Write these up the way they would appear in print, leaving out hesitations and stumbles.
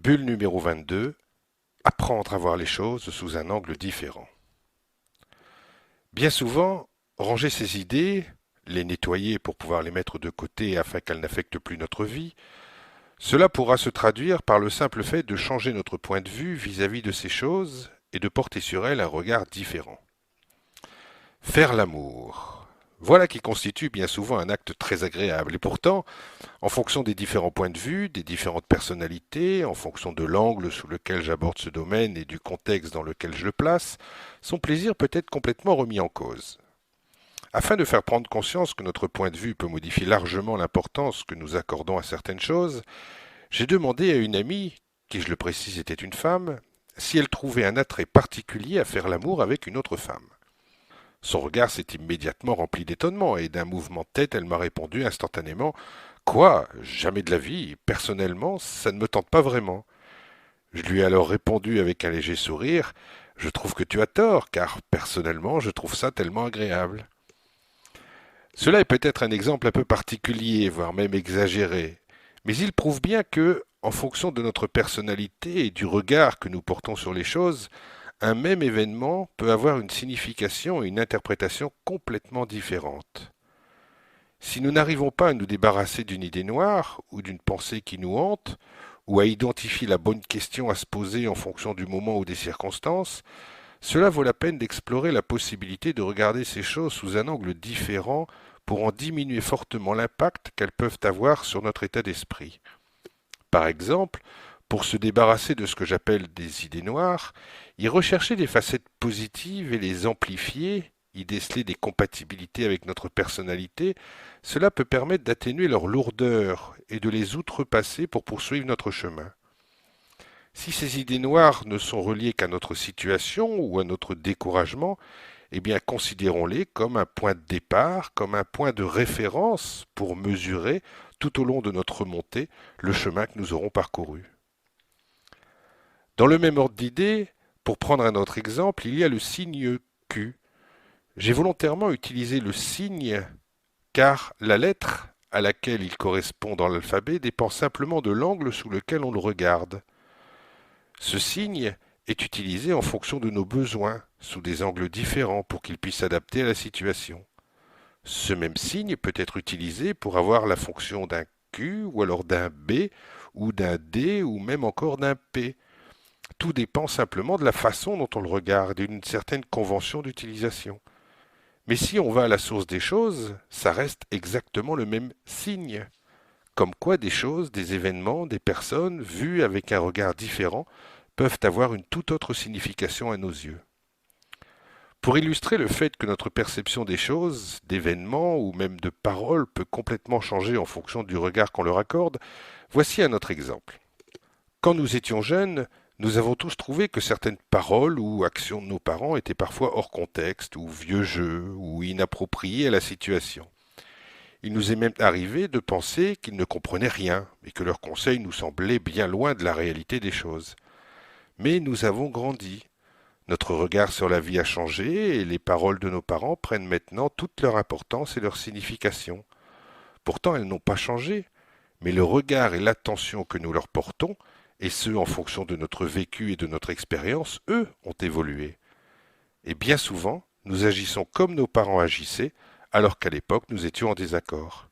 Bulle numéro 22. Apprendre à voir les choses sous un angle différent. Bien souvent, ranger ses idées, les nettoyer pour pouvoir les mettre de côté afin qu'elles n'affectent plus notre vie, cela pourra se traduire par le simple fait de changer notre point de vue vis-à-vis de ces choses et de porter sur elles un regard différent. Faire l'amour. Voilà qui constitue bien souvent un acte très agréable. Et pourtant, en fonction des différents points de vue, des différentes personnalités, en fonction de l'angle sous lequel j'aborde ce domaine et du contexte dans lequel je le place, son plaisir peut être complètement remis en cause. Afin de faire prendre conscience que notre point de vue peut modifier largement l'importance que nous accordons à certaines choses, j'ai demandé à une amie, qui je le précise était une femme, si elle trouvait un attrait particulier à faire l'amour avec une autre femme. Son regard s'est immédiatement rempli d'étonnement et d'un mouvement de tête, elle m'a répondu instantanément: Quoi? Jamais de la vie. Personnellement, ça ne me tente pas vraiment. Je lui ai alors répondu avec un léger sourire: Je trouve que tu as tort, car personnellement, je trouve ça tellement agréable. Cela est peut-être un exemple un peu particulier, voire même exagéré, mais il prouve bien que, en fonction de notre personnalité et du regard que nous portons sur les choses, un même événement peut avoir une signification et une interprétation complètement différentes. Si nous n'arrivons pas à nous débarrasser d'une idée noire ou d'une pensée qui nous hante, ou à identifier la bonne question à se poser en fonction du moment ou des circonstances, cela vaut la peine d'explorer la possibilité de regarder ces choses sous un angle différent pour en diminuer fortement l'impact qu'elles peuvent avoir sur notre état d'esprit. Par exemple, pour se débarrasser de ce que j'appelle des idées noires, y rechercher des facettes positives et les amplifier, y déceler des compatibilités avec notre personnalité, cela peut permettre d'atténuer leur lourdeur et de les outrepasser pour poursuivre notre chemin. Si ces idées noires ne sont reliées qu'à notre situation ou à notre découragement, eh bien considérons-les comme un point de départ, comme un point de référence pour mesurer, tout au long de notre montée, le chemin que nous aurons parcouru. Dans le même ordre d'idées, pour prendre un autre exemple, il y a le signe Q. J'ai volontairement utilisé le signe car la lettre à laquelle il correspond dans l'alphabet dépend simplement de l'angle sous lequel on le regarde. Ce signe est utilisé en fonction de nos besoins, sous des angles différents pour qu'il puisse s'adapter à la situation. Ce même signe peut être utilisé pour avoir la fonction d'un Q ou alors d'un B ou d'un D ou même encore d'un P. Tout dépend simplement de la façon dont on le regarde et d'une certaine convention d'utilisation. Mais si on va à la source des choses, ça reste exactement le même signe. Comme quoi des choses, des événements, des personnes, vues avec un regard différent, peuvent avoir une toute autre signification à nos yeux. Pour illustrer le fait que notre perception des choses, d'événements ou même de paroles peut complètement changer en fonction du regard qu'on leur accorde, voici un autre exemple. Quand nous étions jeunes, nous avons tous trouvé que certaines paroles ou actions de nos parents étaient parfois hors contexte, ou vieux jeu, ou inappropriées à la situation. Il nous est même arrivé de penser qu'ils ne comprenaient rien, et que leurs conseils nous semblaient bien loin de la réalité des choses. Mais nous avons grandi. Notre regard sur la vie a changé, et les paroles de nos parents prennent maintenant toute leur importance et leur signification. Pourtant, elles n'ont pas changé, mais le regard et l'attention que nous leur portons, et ce en fonction de notre vécu et de notre expérience, eux, ont évolué. Et bien souvent, nous agissons comme nos parents agissaient, alors qu'à l'époque nous étions en désaccord.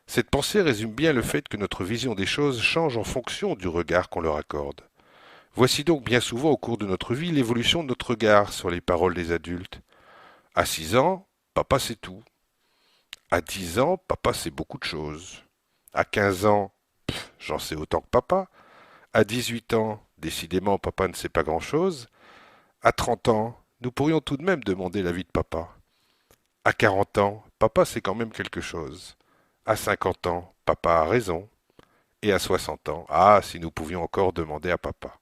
Cette pensée résume bien le fait que notre vision des choses change en fonction du regard qu'on leur accorde. Voici donc bien souvent au cours de notre vie l'évolution de notre regard sur les paroles des adultes. À 6 ans, papa c'est tout. À 10 ans, papa c'est beaucoup de choses. À 15 ans, j'en sais autant que papa. À 18 ans, décidément papa ne sait pas grand-chose. À 30 ans, nous pourrions tout de même demander l'avis de papa. À 40 ans, papa c'est quand même quelque chose. À 50 ans, papa a raison. Et à 60 ans, ah, si nous pouvions encore demander à papa.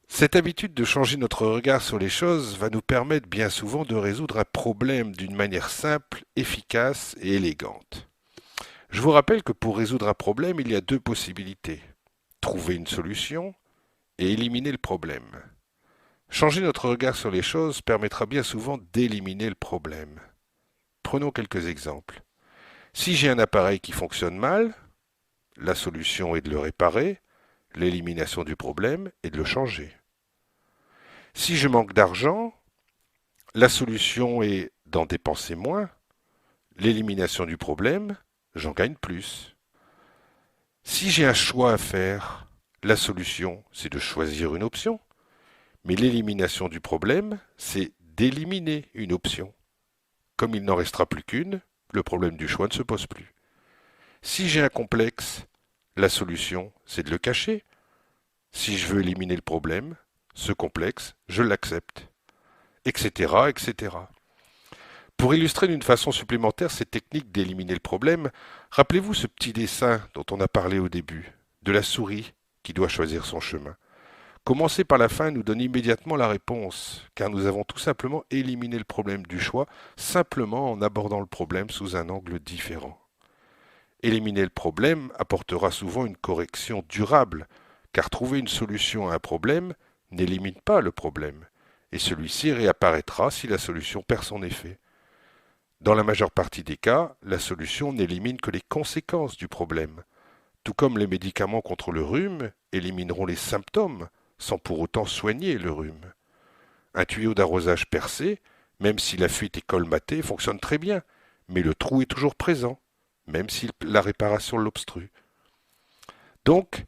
Cette habitude de changer notre regard sur les choses va nous permettre bien souvent de résoudre un problème d'une manière simple, efficace et élégante. Je vous rappelle que pour résoudre un problème, il y a deux possibilités. Trouver une solution et éliminer le problème. Changer notre regard sur les choses permettra bien souvent d'éliminer le problème. Prenons quelques exemples. Si j'ai un appareil qui fonctionne mal, la solution est de le réparer. l'élimination du problème est de le changer. Si je manque d'argent, la solution est d'en dépenser moins. L'élimination du problème, j'en gagne plus. Si j'ai un choix à faire, la solution, c'est de choisir une option. Mais l'élimination du problème, c'est d'éliminer une option. Comme il n'en restera plus qu'une, le problème du choix ne se pose plus. Si j'ai un complexe, la solution, c'est de le cacher. Si je veux éliminer le problème, ce complexe, je l'accepte. Etc., etc. Pour illustrer d'une façon supplémentaire cette technique d'éliminer le problème, rappelez-vous ce petit dessin dont on a parlé au début, de la souris qui doit choisir son chemin. Commencer par la fin nous donne immédiatement la réponse, car nous avons tout simplement éliminé le problème du choix, simplement en abordant le problème sous un angle différent. Éliminer le problème apportera souvent une correction durable, car trouver une solution à un problème n'élimine pas le problème, et celui-ci réapparaîtra si la solution perd son effet. Dans la majeure partie des cas, la solution n'élimine que les conséquences du problème, tout comme les médicaments contre le rhume élimineront les symptômes, sans pour autant soigner le rhume. Un tuyau d'arrosage percé, même si la fuite est colmatée, fonctionne très bien, mais le trou est toujours présent, même si la réparation l'obstrue. Donc,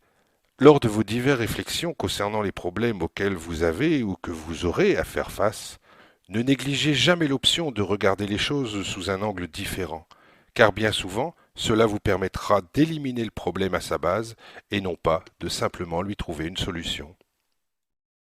lors de vos diverses réflexions concernant les problèmes auxquels vous avez ou que vous aurez à faire face, ne négligez jamais l'option de regarder les choses sous un angle différent, car bien souvent, cela vous permettra d'éliminer le problème à sa base et non pas de simplement lui trouver une solution.